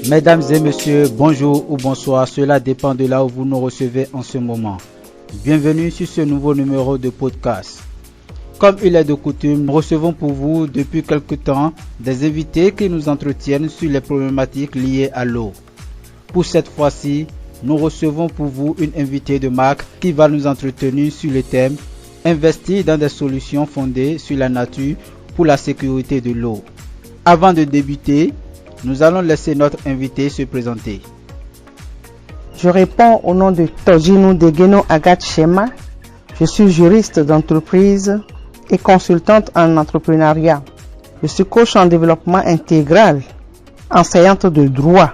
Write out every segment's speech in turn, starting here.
Mesdames et messieurs, bonjour ou bonsoir, cela dépend de là où vous nous recevez en ce moment. Bienvenue sur ce nouveau numéro de podcast. Comme il est de coutume, nous recevons pour vous depuis quelque temps des invités qui nous entretiennent sur les problématiques liées à l'eau. Pour cette fois-ci, nous recevons pour vous une invitée de marque qui va nous entretenir sur le thème « Investir dans des solutions fondées sur la nature pour la sécurité de l'eau ». Avant de débuter, nous allons laisser notre invité se présenter. Je réponds au nom de Tojino Degeno Agathe Shema. Je suis juriste d'entreprise et consultante en entrepreneuriat. Je suis coach en développement intégral, enseignante de droit.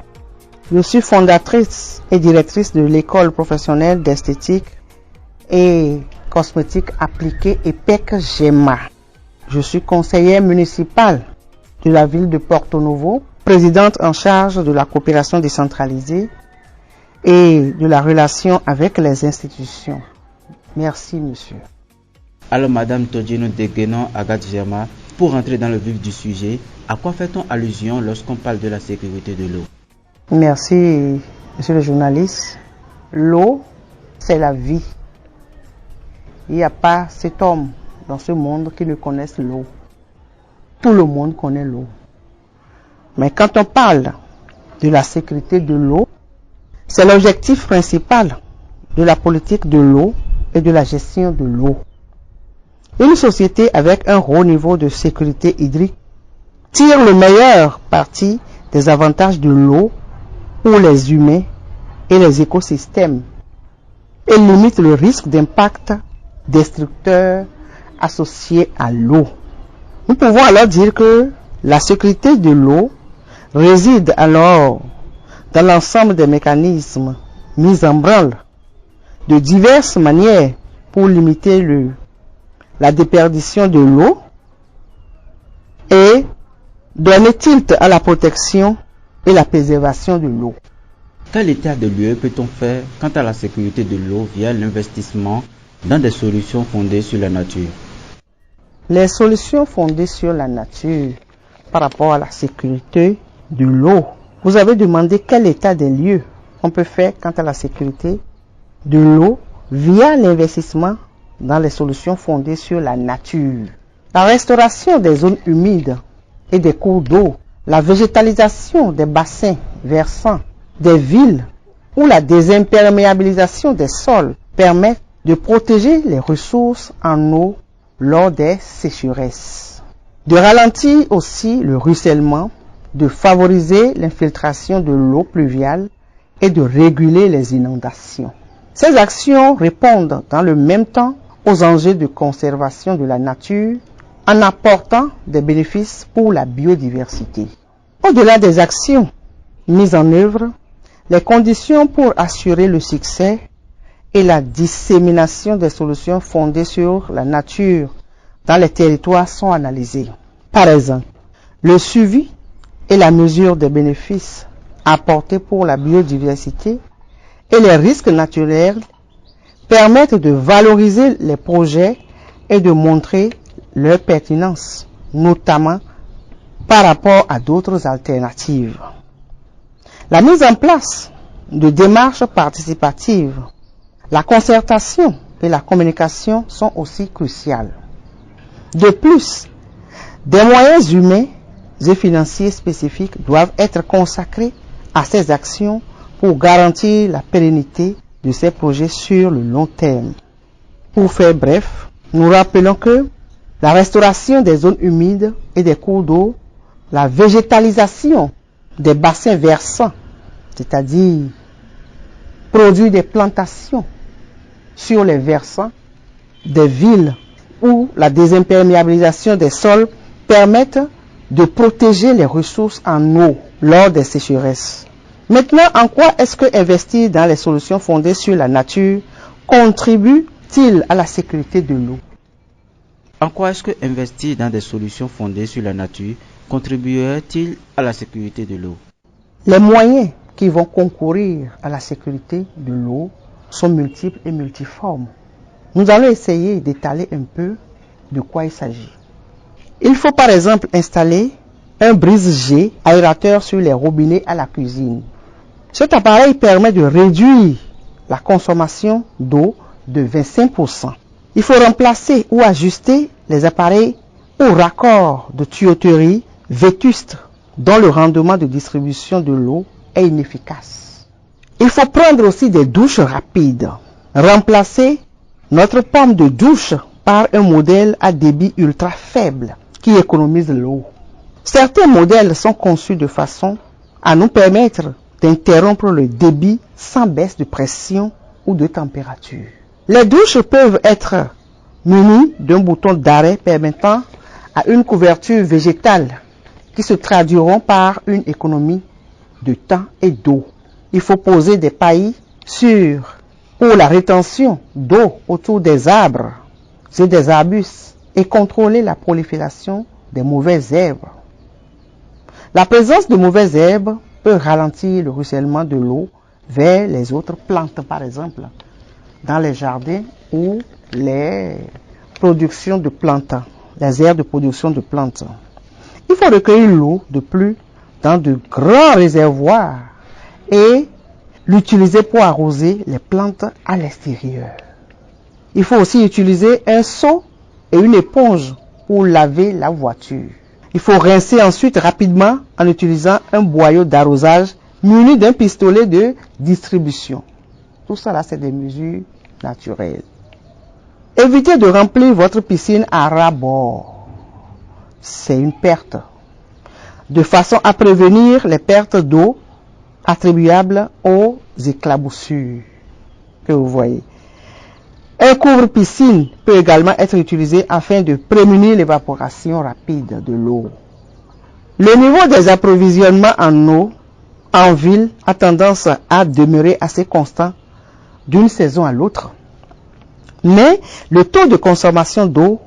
Je suis fondatrice et directrice de l'école professionnelle d'esthétique et cosmétique appliquée EPEC GEMA. Je suis conseillère municipale de la ville de Porto Novo, présidente en charge de la coopération décentralisée et de la relation avec les institutions. Merci, monsieur. Alors, Madame Tojino Degeno Agathe Shema, pour entrer dans le vif du sujet, à quoi fait-on allusion lorsqu'on parle de la sécurité de l'eau? Merci, monsieur le journaliste. L'eau, c'est la vie. Il n'y a pas cet homme dans ce monde qui ne connaisse l'eau. Tout le monde connaît l'eau. Mais quand on parle de la sécurité de l'eau, c'est l'objectif principal de la politique de l'eau et de la gestion de l'eau. Une société avec un haut niveau de sécurité hydrique tire le meilleur parti des avantages de l'eau pour les humains et les écosystèmes et limite le risque d'impact destructeur associé à l'eau. Nous pouvons alors dire que la sécurité de l'eau réside alors dans l'ensemble des mécanismes mis en branle de diverses manières pour limiter la déperdition de l'eau et donner tilt à la protection et la préservation de l'eau. Quel état de lieu peut-on faire quant à la sécurité de l'eau via l'investissement dans des solutions fondées sur la nature? Les solutions fondées sur la nature par rapport à la sécurité de l'eau. Vous avez demandé quel état des lieux on peut faire quant à la sécurité de l'eau via l'investissement dans les solutions fondées sur la nature. La restauration des zones humides et des cours d'eau, la végétalisation des bassins versants, des villes ou la désimperméabilisation des sols permettent de protéger les ressources en eau lors des sécheresses, de ralentir aussi le ruissellement, de favoriser l'infiltration de l'eau pluviale et de réguler les inondations. Ces actions répondent dans le même temps aux enjeux de conservation de la nature en apportant des bénéfices pour la biodiversité. Au-delà des actions mises en œuvre, les conditions pour assurer le succès et la dissémination des solutions fondées sur la nature dans les territoires sont analysées. Par exemple, le suivi et la mesure des bénéfices apportés pour la biodiversité et les risques naturels permettent de valoriser les projets et de montrer leur pertinence, notamment par rapport à d'autres alternatives. La mise en place de démarches participatives, la concertation et la communication sont aussi cruciales. De plus, des moyens humains et financiers spécifiques doivent être consacrés à ces actions pour garantir la pérennité de ces projets sur le long terme. Pour faire bref, nous rappelons que la restauration des zones humides et des cours d'eau, la végétalisation des bassins versants, c'est-à-dire produire des plantations sur les versants des villes ou la désimperméabilisation des sols permettent de protéger les ressources en eau lors des sécheresses. Maintenant, en quoi est-ce que investir dans les solutions fondées sur la nature contribue-t-il à la sécurité de l'eau? En quoi est-ce que investir dans des solutions fondées sur la nature contribuerait-il à la sécurité de l'eau? Les moyens qui vont concourir à la sécurité de l'eau sont multiples et multiformes. Nous allons essayer d'étaler un peu de quoi il s'agit. Il faut par exemple installer un brise-jet aérateur sur les robinets à la cuisine. Cet appareil permet de réduire la consommation d'eau de 25%. Il faut remplacer ou ajuster les appareils ou raccords de tuyauterie vétustes dont le rendement de distribution de l'eau est inefficace. Il faut prendre aussi des douches rapides. Remplacer notre pompe de douche par un modèle à débit ultra faible qui économise l'eau. Certains modèles sont conçus de façon à nous permettre d'interrompre le débit sans baisse de pression ou de température. Les douches peuvent être munies d'un bouton d'arrêt permettant à une couverture végétale qui se traduiront par une économie de temps et d'eau. Il faut poser des pailles pour la rétention d'eau autour des arbres et des arbustes et contrôler la prolifération des mauvaises herbes. La présence de mauvaises herbes peut ralentir le ruissellement de l'eau vers les autres plantes, par exemple, dans les jardins ou les productions de plantes, les aires de production de plantes. Il faut recueillir l'eau de pluie dans de grands réservoirs et l'utiliser pour arroser les plantes à l'extérieur. Il faut aussi utiliser un seau et une éponge pour laver la voiture. Il faut rincer ensuite rapidement en utilisant un boyau d'arrosage muni d'un pistolet de distribution. Tout ça là, c'est des mesures naturelles. Évitez de remplir votre piscine à ras-bord. C'est une perte. De façon à prévenir les pertes d'eau attribuables aux éclaboussures que vous voyez. Un couvre-piscine peut également être utilisé afin de prémunir l'évaporation rapide de l'eau. Le niveau des approvisionnements en eau en ville a tendance à demeurer assez constant d'une saison à l'autre. Mais le taux de consommation d'eau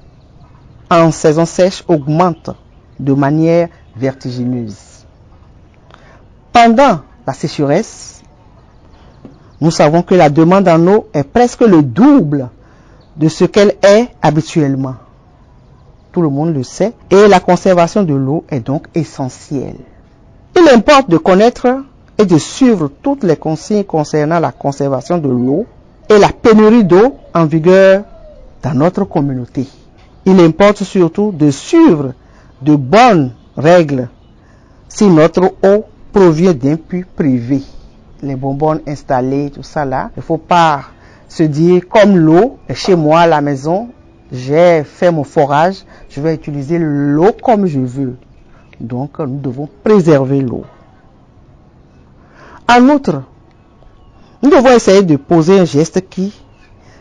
en saison sèche augmente de manière vertigineuse. Pendant la sécheresse, nous savons que la demande en eau est presque le double de ce qu'elle est habituellement. Tout le monde le sait. Et la conservation de l'eau est donc essentielle. Il importe de connaître et de suivre toutes les consignes concernant la conservation de l'eau et la pénurie d'eau en vigueur dans notre communauté. Il importe surtout de suivre de bonnes règles si notre eau provient d'un puits privé. Les bonbonnes installées, tout ça là, il ne faut pas se dire comme l'eau est chez moi à la maison, j'ai fait mon forage, je vais utiliser l'eau comme je veux. Donc nous devons préserver l'eau. En outre, nous devons essayer de poser un geste qui,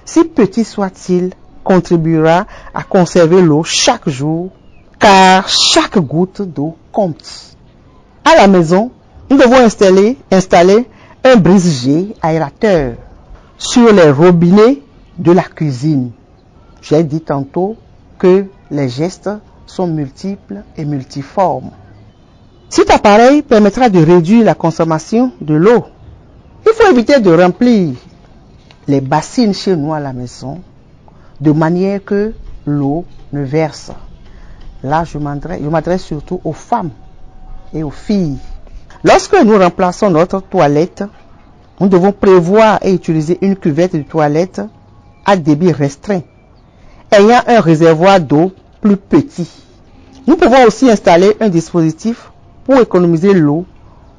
si petit soit-il, contribuera à conserver l'eau chaque jour, car chaque goutte d'eau compte. À la maison, nous devons installer un brise-jet aérateur sur les robinets de la cuisine. J'ai dit tantôt que les gestes sont multiples et multiformes. Cet appareil permettra de réduire la consommation de l'eau. Il faut éviter de remplir les bassines chez nous à la maison de manière que l'eau ne verse. Là, je m'adresse surtout aux femmes et aux filles. Lorsque nous remplaçons notre toilette, nous devons prévoir et utiliser une cuvette de toilette à débit restreint, ayant un réservoir d'eau plus petit. Nous pouvons aussi installer un dispositif pour économiser l'eau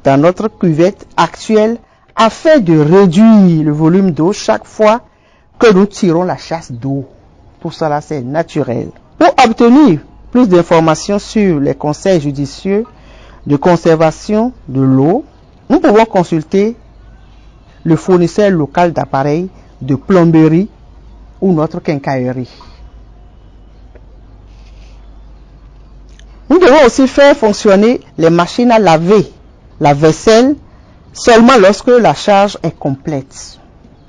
dans notre cuvette actuelle afin de réduire le volume d'eau chaque fois que nous tirons la chasse d'eau. Tout cela, c'est naturel. Pour obtenir plus d'informations sur les conseils judicieux de conservation de l'eau, nous pouvons consulter le fournisseur local d'appareils de plomberie ou notre quincaillerie. Nous devons aussi faire fonctionner les machines à laver la vaisselle seulement lorsque la charge est complète.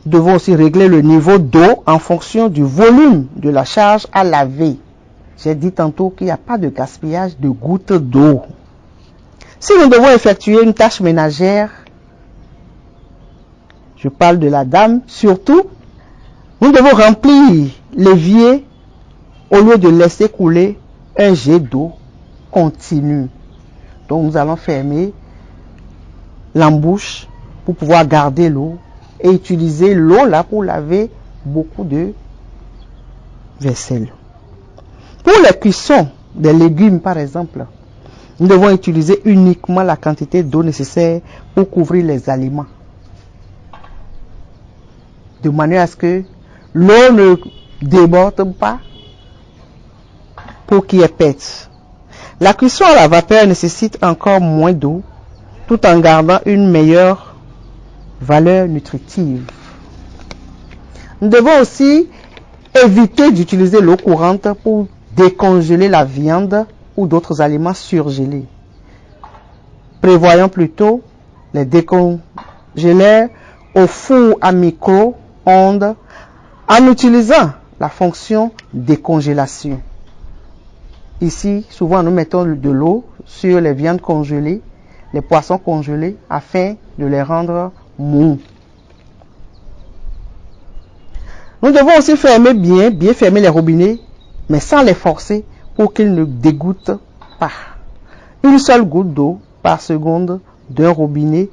Nous devons aussi régler le niveau d'eau en fonction du volume de la charge à laver. J'ai dit tantôt qu'il n'y a pas de gaspillage de gouttes d'eau. Si nous devons effectuer une tâche ménagère, je parle de la dame surtout, nous devons remplir l'évier au lieu de laisser couler un jet d'eau continu. Donc nous allons fermer l'embouche pour pouvoir garder l'eau et utiliser l'eau là pour laver beaucoup de vaisselle. Pour la cuisson des légumes par exemple, nous devons utiliser uniquement la quantité d'eau nécessaire pour couvrir les aliments, de manière à ce que l'eau ne déborde pas pour qu'il y ait perte. La cuisson à la vapeur nécessite encore moins d'eau tout en gardant une meilleure valeur nutritive. Nous devons aussi éviter d'utiliser l'eau courante pour décongeler la viande ou d'autres aliments surgelés. Prévoyons plutôt les décongéleurs au four à micro-ondes en utilisant la fonction décongélation. Ici, souvent nous mettons de l'eau sur les viandes congelées, les poissons congelés afin de les rendre mous. Nous devons aussi bien fermer les robinets, mais sans les forcer pour qu'ils ne dégoûtent pas. Une seule goutte d'eau par seconde d'un robinet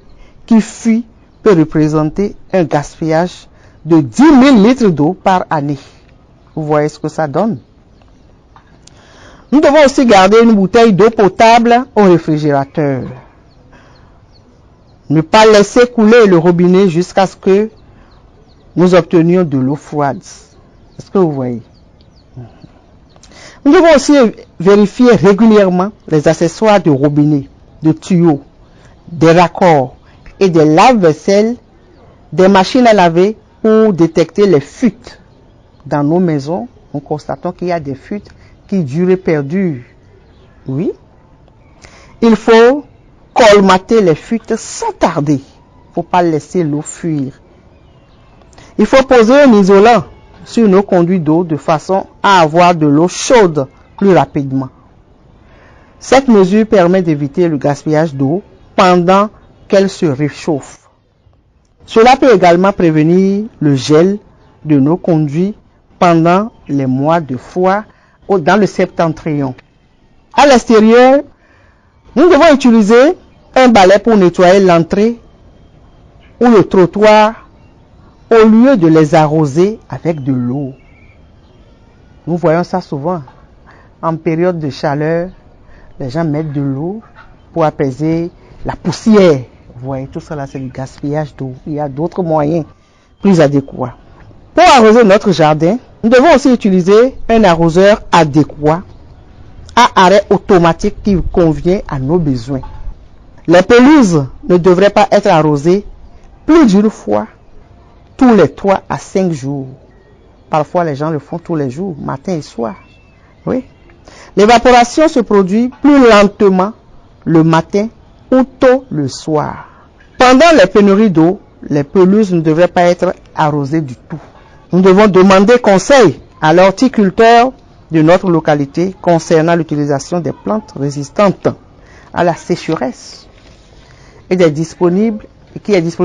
qui fuit peut représenter un gaspillage de 10 000 litres d'eau par année. Vous voyez ce que ça donne? Nous devons aussi garder une bouteille d'eau potable au réfrigérateur. Ne pas laisser couler le robinet jusqu'à ce que nous obtenions de l'eau froide. Est-ce que vous voyez? Nous devons aussi vérifier régulièrement les accessoires de robinet, de tuyaux, des raccords et des lave-vaisselle, des machines à laver pour détecter les fuites. Dans nos maisons, nous constatons qu'il y a des fuites qui durent et perdurent. Oui. Il faut colmater les fuites sans tarder. Il ne faut pas laisser l'eau fuir. Il faut poser un isolant sur nos conduits d'eau de façon à avoir de l'eau chaude plus rapidement. Cette mesure permet d'éviter le gaspillage d'eau pendant qu'elle se réchauffe. Cela peut également prévenir le gel de nos conduits pendant les mois de froid dans le septentrion. À l'extérieur, nous devons utiliser un balai pour nettoyer l'entrée ou le trottoir au lieu de les arroser avec de l'eau. Nous voyons ça souvent. En période de chaleur, les gens mettent de l'eau pour apaiser la poussière. Vous voyez, tout ça là, c'est du gaspillage d'eau. Il y a d'autres moyens plus adéquats. Pour arroser notre jardin, nous devons aussi utiliser un arroseur adéquat à arrêt automatique qui convient à nos besoins. Les pelouses ne devraient pas être arrosées plus d'une fois tous les 3 à 5 jours. Parfois, les gens le font tous les jours, matin et soir. Oui. L'évaporation se produit plus lentement le matin ou tôt le soir. Pendant les pénuries d'eau, les pelouses ne devraient pas être arrosées du tout. Nous devons demander conseil à l'horticulteur de notre localité concernant l'utilisation des plantes résistantes à la sécheresse et qui est disponible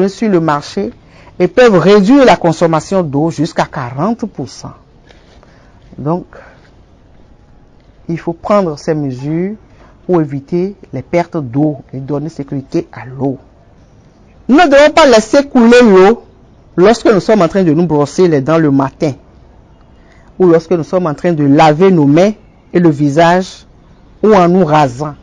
sur le marché et peuvent réduire la consommation d'eau jusqu'à 40%. Donc, il faut prendre ces mesures pour éviter les pertes d'eau et donner sécurité à l'eau. Nous ne devons pas laisser couler l'eau lorsque nous sommes en train de nous brosser les dents le matin ou lorsque nous sommes en train de laver nos mains et le visage ou en nous rasant.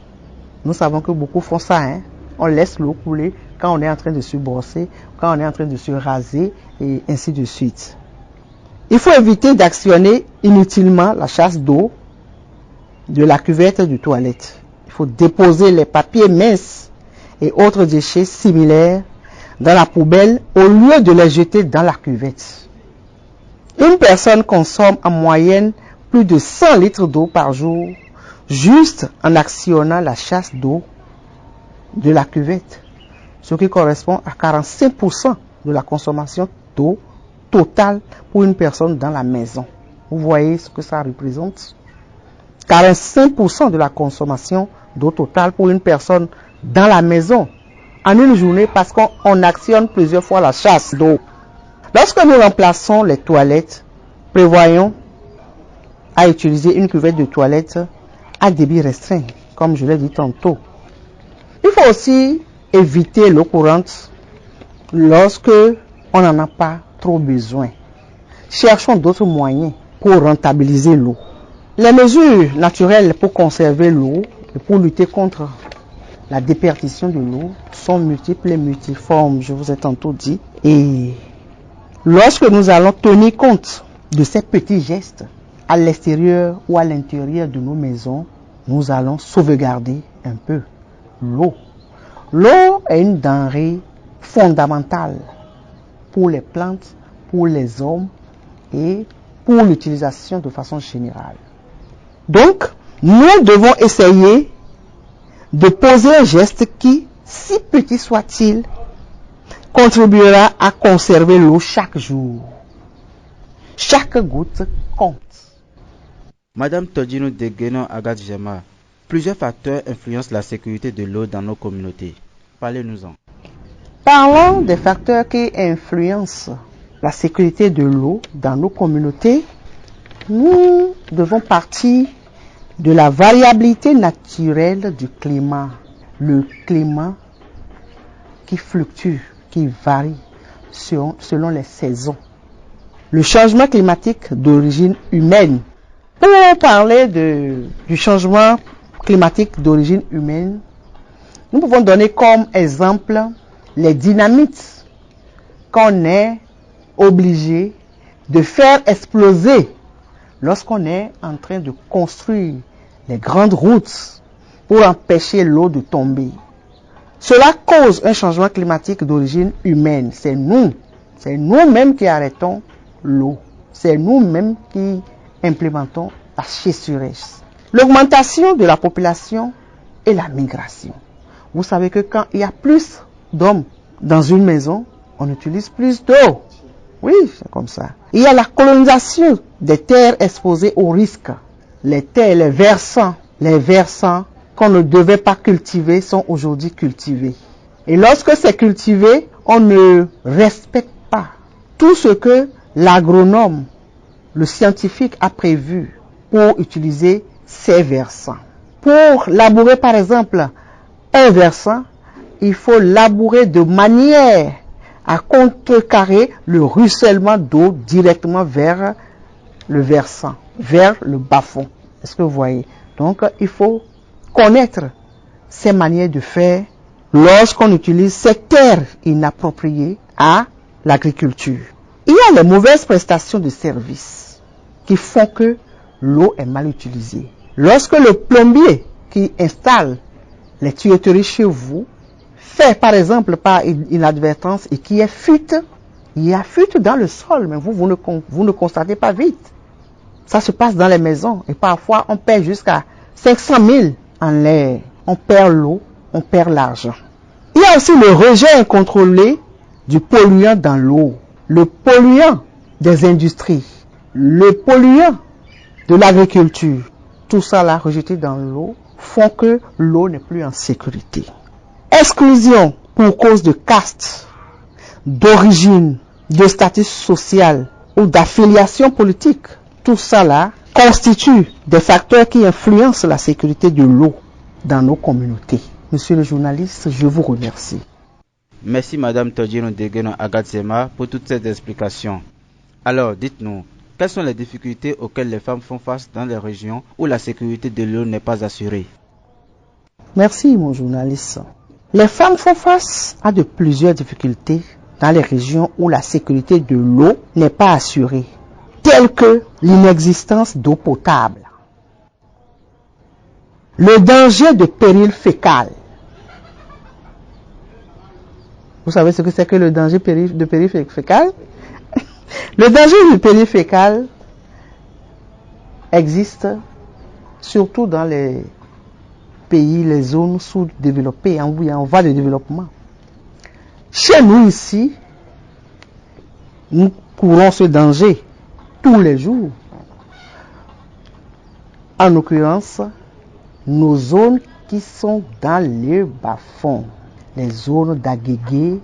Nous savons que beaucoup font ça, hein? On laisse l'eau couler quand on est en train de se brosser, quand on est en train de se raser et ainsi de suite. Il faut éviter d'actionner inutilement la chasse d'eau de la cuvette de toilette. Il faut déposer les papiers minces et autres déchets similaires dans la poubelle au lieu de les jeter dans la cuvette. Une personne consomme en moyenne plus de 100 litres d'eau par jour juste en actionnant la chasse d'eau de la cuvette, ce qui correspond à 45% de la consommation d'eau totale pour une personne dans la maison. Vous voyez ce que ça représente? 45% de la consommation d'eau totale pour une personne dans la maison en une journée parce qu'on actionne plusieurs fois la chasse d'eau. Lorsque nous remplaçons les toilettes, prévoyons à utiliser une cuvette de toilette à débit restreint, comme je l'ai dit tantôt. Il faut aussi éviter l'eau courante lorsque on n'en a pas trop besoin. Cherchons d'autres moyens pour rentabiliser l'eau. Les mesures naturelles pour conserver l'eau et pour lutter contre la déperdition de l'eau sont multiples et multiformes, je vous ai tantôt dit. Et lorsque nous allons tenir compte de ces petits gestes à l'extérieur ou à l'intérieur de nos maisons, nous allons sauvegarder un peu l'eau. L'eau est une denrée fondamentale pour les plantes, pour les hommes et pour l'utilisation de façon générale. Donc, nous devons essayer de poser un geste qui, si petit soit-il, contribuera à conserver l'eau chaque jour. Chaque goutte compte. Madame Todjino Degueno Agatjema, plusieurs facteurs influencent la sécurité de l'eau dans nos communautés. Parlez-nous-en. Parlons des facteurs qui influencent la sécurité de l'eau dans nos communautés. Nous devons partir de la variabilité naturelle du climat. Le climat qui fluctue, qui varie selon les saisons. Le changement climatique d'origine humaine. Pour parler du changement climatique d'origine humaine, nous pouvons donner comme exemple les dynamites qu'on est obligé de faire exploser lorsqu'on est en train de construire les grandes routes pour empêcher l'eau de tomber. Cela cause un changement climatique d'origine humaine. C'est nous-mêmes qui arrêtons l'eau. C'est nous-mêmes qui implémentons la sécheresse. L'augmentation de la population et la migration. Vous savez que quand il y a plus d'hommes dans une maison, on utilise plus d'eau. Oui, c'est comme ça. Il y a la colonisation des terres exposées au risque. Les terres, les versants qu'on ne devait pas cultiver sont aujourd'hui cultivés. Et lorsque c'est cultivé, on ne respecte pas tout ce que l'agronome, le scientifique a prévu pour utiliser ces versants. Pour labourer par exemple un versant, il faut labourer de manière à contrecarrer le ruissellement d'eau directement vers le versant, vers le bas-fond. Est-ce que vous voyez? Donc, il faut connaître ces manières de faire lorsqu'on utilise ces terres inappropriées à l'agriculture. Il y a les mauvaises prestations de services qui font que l'eau est mal utilisée. Lorsque le plombier qui installe les tuyauteries chez vous fait par exemple par inadvertance et qu'il y a fuite, il y a fuite dans le sol, mais vous ne constatez pas vite. Ça se passe dans les maisons et parfois on perd jusqu'à 500 000 en l'air. On perd l'eau, on perd l'argent. Il y a aussi le rejet incontrôlé du polluant dans l'eau, le polluant des industries, le polluant de l'agriculture. Tout ça là rejeté dans l'eau font que l'eau n'est plus en sécurité. Exclusion pour cause de caste, d'origine, de statut social ou d'affiliation politique. Tout ça là constitue des facteurs qui influencent la sécurité de l'eau dans nos communautés. Monsieur le journaliste, je vous remercie. Merci Madame Todjino Degueno Agatjema pour toutes ces explications. Alors, dites-nous, quelles sont les difficultés auxquelles les femmes font face dans les régions où la sécurité de l'eau n'est pas assurée? Merci mon journaliste. Les femmes font face à de plusieurs difficultés dans les régions où la sécurité de l'eau n'est pas assurée, telles que l'inexistence d'eau potable, le danger de péril fécal. Vous savez ce que c'est que le danger de péril fécal? Le danger du péril fécal existe surtout dans les pays, les zones sous-développées, en voie de développement. Chez nous ici, nous courons ce danger tous les jours. En l'occurrence, nos zones qui sont dans le bas-fond, les zones d'Agégué,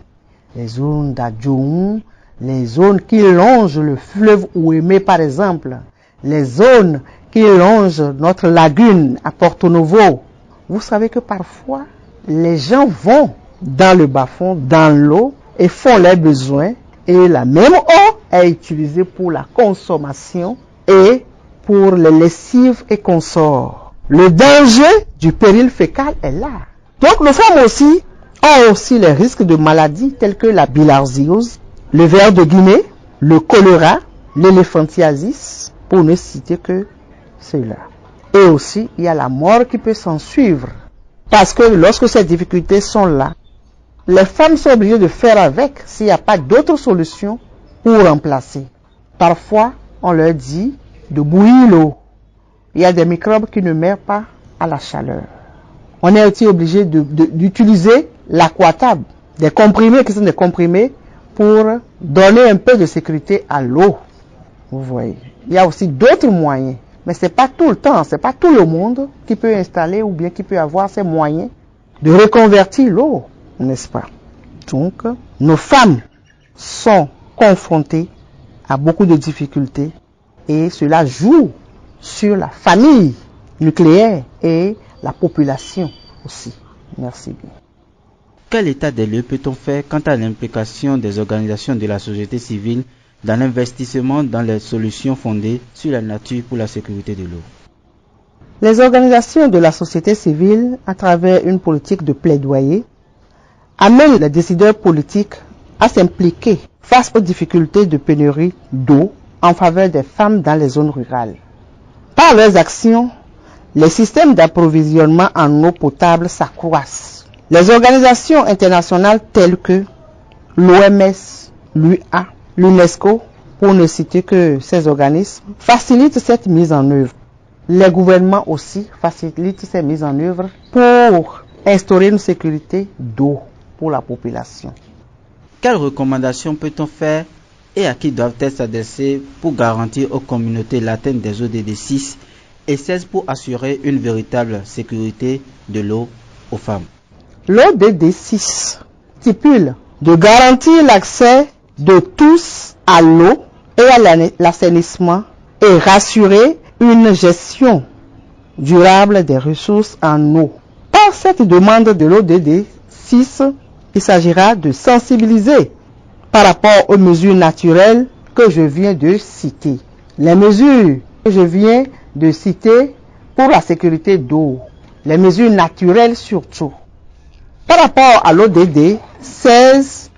les zones d'Adjoum, les zones qui longent le fleuve Ouémé par exemple, les zones qui qui longe notre lagune à Porto Novo. Vous savez que parfois, les gens vont dans le bas-fond, dans l'eau, et font leurs besoins. Et la même eau est utilisée pour la consommation et pour les lessives et consorts. Le danger du péril fécal est là. Donc, nos femmes aussi ont aussi les risques de maladies telles que la bilharziose, le ver de Guinée, le choléra, l'éléphantiasis, pour ne citer que cela. Et aussi, il y a la mort qui peut s'en suivre. Parce que lorsque ces difficultés sont là, les femmes sont obligées de faire avec s'il n'y a pas d'autre solution pour remplacer. Parfois, on leur dit de bouillir l'eau. Il y a des microbes qui ne meurent pas à la chaleur. On est aussi obligé d'utiliser l'aquatab, des comprimés qui sont des comprimés pour donner un peu de sécurité à l'eau. Vous voyez. Il y a aussi d'autres moyens. Mais ce n'est pas tout le temps, ce n'est pas tout le monde qui peut installer ou bien qui peut avoir ces moyens de reconvertir l'eau, n'est-ce pas? Donc, nos femmes sont confrontées à beaucoup de difficultés et cela joue sur la famille nucléaire et la population aussi. Merci bien. Quel état des lieux peut-on faire quant à l'implication des organisations de la société civile dans l'investissement dans les solutions fondées sur la nature pour la sécurité de l'eau? Les organisations de la société civile, à travers une politique de plaidoyer, amènent les décideurs politiques à s'impliquer face aux difficultés de pénurie d'eau en faveur des femmes dans les zones rurales. Par leurs actions, les systèmes d'approvisionnement en eau potable s'accroissent. Les organisations internationales telles que l'OMS, l'UA, l'UNESCO, pour ne citer que ces organismes, facilitent cette mise en œuvre. Les gouvernements aussi facilitent ces mises en œuvre pour instaurer une sécurité d'eau pour la population. Quelles recommandations peut-on faire et à qui doivent-elles s'adresser pour garantir aux communautés l'atteinte des ODD 6 et 16 pour assurer une véritable sécurité de l'eau aux femmes? L'ODD 6 stipule de garantir l'accès de tous à l'eau et à l'assainissement et rassurer une gestion durable des ressources en eau. Par cette demande de l'ODD 6, il s'agira de sensibiliser par rapport aux mesures naturelles que je viens de citer. Les mesures que je viens de citer pour la sécurité d'eau, les mesures naturelles surtout. Par rapport à l'ODD 16,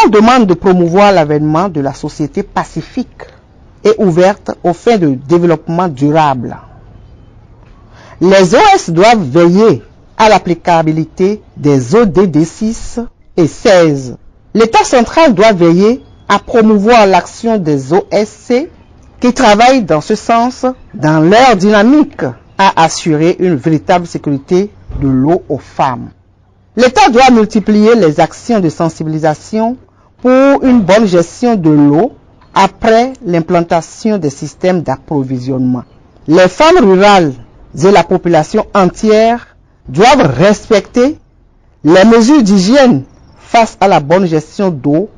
on demande de promouvoir l'avènement de la société pacifique et ouverte aux fins de développement durable. Les OS doivent veiller à l'applicabilité des ODD 6 et 16. L'État central doit veiller à promouvoir l'action des OSC qui travaillent dans ce sens dans leur dynamique à assurer une véritable sécurité de l'eau aux femmes. L'État doit multiplier les actions de sensibilisation pour une bonne gestion de l'eau après l'implantation des systèmes d'approvisionnement. Les femmes rurales et la population entière doivent respecter les mesures d'hygiène face à la bonne gestion d'eau,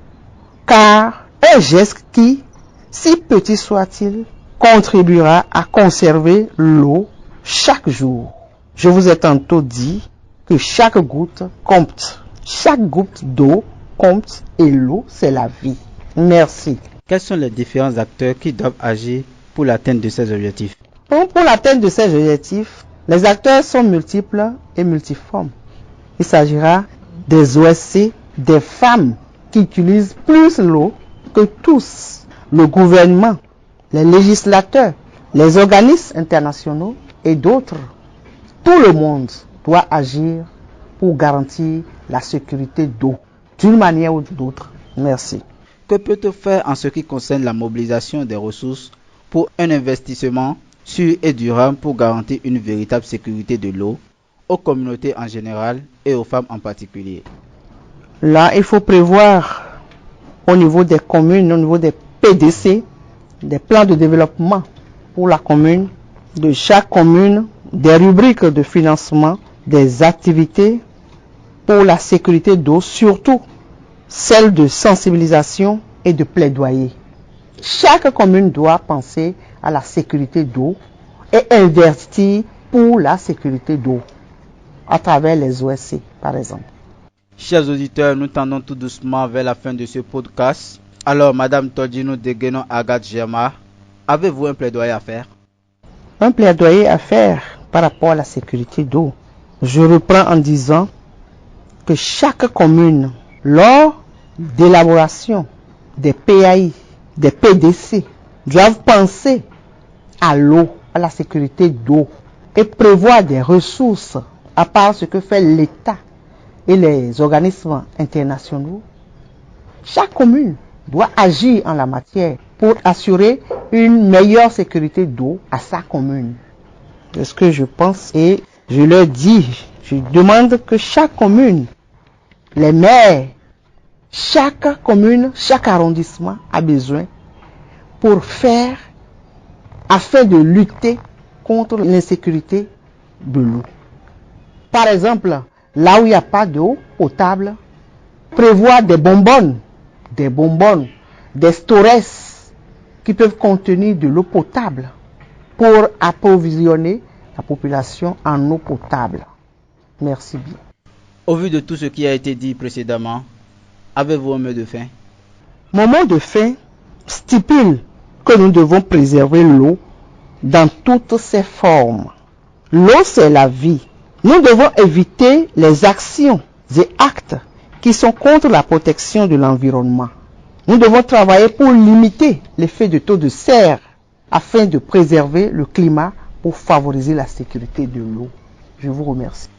car un geste qui, si petit soit-il, contribuera à conserver l'eau chaque jour. Je vous ai tantôt dit que chaque goutte compte. Chaque goutte d'eau compte et l'eau, c'est la vie. Merci. Quels sont les différents acteurs qui doivent agir pour l'atteinte de ces objectifs? Pour l'atteinte de ces objectifs, les acteurs sont multiples et multiformes. Il s'agira des OSC, des femmes qui utilisent plus l'eau que tous, le gouvernement, les législateurs, les organismes internationaux et d'autres. Tout le monde doit agir pour garantir la sécurité d'eau, d'une manière ou d'une autre. Merci. Que peut-on faire en ce qui concerne la mobilisation des ressources pour un investissement sûr et durable pour garantir une véritable sécurité de l'eau aux communautés en général et aux femmes en particulier? Là, il faut prévoir au niveau des communes, au niveau des PDC, des plans de développement pour la commune, de chaque commune, des rubriques de financement, des activités pour la sécurité d'eau, surtout celles de sensibilisation et de plaidoyer. Chaque commune doit penser à la sécurité d'eau et investir pour la sécurité d'eau à travers les OSC, par exemple. Chers auditeurs, nous tendons tout doucement vers la fin de ce podcast. Alors, Madame Todjinou Degueno Agathe Germa, avez-vous un plaidoyer à faire? Un plaidoyer à faire par rapport à la sécurité d'eau. Je reprends en disant que chaque commune, lors d'élaboration des PAI, des PDC, doivent penser à l'eau, à la sécurité d'eau et prévoir des ressources à part ce que fait l'État et les organismes internationaux. Chaque commune doit agir en la matière pour assurer une meilleure sécurité d'eau à sa commune. C'est ce que je pense et je leur dis, je demande que chaque commune, les maires, chaque commune, chaque arrondissement a besoin pour faire afin de lutter contre l'insécurité de l'eau. Par exemple, là où il n'y a pas d'eau potable, prévoir des bonbonnes, des storès qui peuvent contenir de l'eau potable pour approvisionner la population en eau potable. Merci bien. Au vu de tout ce qui a été dit précédemment, avez-vous un mot de fin? Mon mot de fin stipule que nous devons préserver l'eau dans toutes ses formes. L'eau, c'est la vie. Nous devons éviter les actions et actes qui sont contre la protection de l'environnement. Nous devons travailler pour limiter l'effet de taux de serre afin de préserver le climat pour favoriser la sécurité de l'eau. Je vous remercie.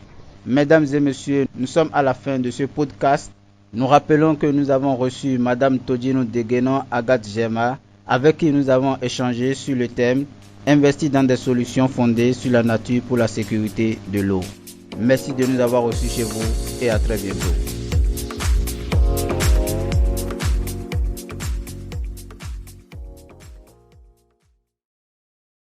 Mesdames et messieurs, nous sommes à la fin de ce podcast. Nous rappelons que nous avons reçu Madame Todjinou Degueno Agathe Germa, avec qui nous avons échangé sur le thème « Investir dans des solutions fondées sur la nature pour la sécurité de l'eau ». Merci de nous avoir reçus chez vous et à très bientôt.